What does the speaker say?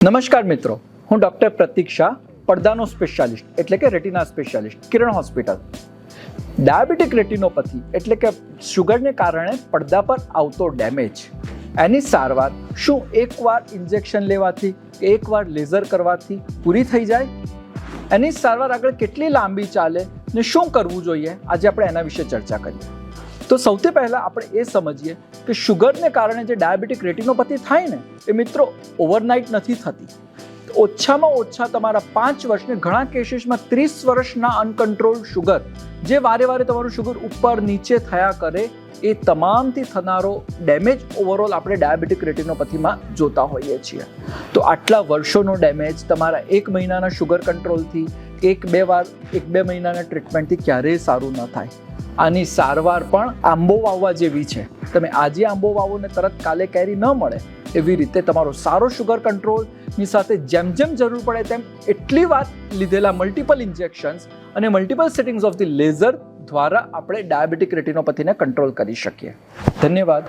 નમસ્કાર મિત્રો, હું ડૉક્ટર પ્રતીક શાહ, પડદાનો સ્પેશિયાલિસ્ટ એટલે કે રેટિના સ્પેશિયાલિસ્ટ, કિરણ હોસ્પિટલ. ડાયાબિટીક રેટિનોપેથી એટલે કે શુગરને કારણે પડદા પર આવતો ડેમેજ, એની સારવાર શું એકવાર ઇન્જેક્શન લેવાથી એકવાર લેઝર કરવાથી પૂરી થઈ જાય? એની સારવાર આગળ કેટલી લાંબી ચાલે ને શું કરવું જોઈએ, આજે આપણે એના વિશે ચર્ચા કરીએ. તો સૌથી પહેલાં આપણે એ સમજીએ કે શુગરને કારણે જે ડાયાબિટીક રેટિનોપેથી થાય ને એ મિત્રો ઓવરનાઇટ નથી થતી. ઓછામાં ઓછા તમારા 5 વર્ષને ઘણા કેસીસમાં 30 વર્ષના અનકન્ટ્રોલ્ડ શુગર, જે વારે વારે તમારું શુગર ઉપર નીચે થયા કરે, એ તમામથી થનારો ડેમેજ ઓવરઓલ આપણે ડાયાબિટીક રેટિનોપેથીમાં જોતા હોઈએ છીએ. તો આટલા વર્ષોનો ડેમેજ તમારા 1 મહિનાના શુગર કંટ્રોલથી, 1-2 મહિનાના ટ્રીટમેન્ટથી ક્યારેય સારું ન થાય. આની સારવાર પણ આંબો વાવવા જેવી છે. તમે આજે આંબો વાવો ને તરત કાલે કેરી ન મળે, એવી રીતે તમારો સારો શુગર કંટ્રોલની સાથે જેમ જેમ જરૂર પડે તેમ એટલી વાર લીધેલા મલ્ટિપલ ઇન્જેક્શન્સ અને multiple settings of the laser દ્વારા આપણે ડાયાબિટીક રેટિનોપેથીને કંટ્રોલ કરી શકીએ. ધન્યવાદ.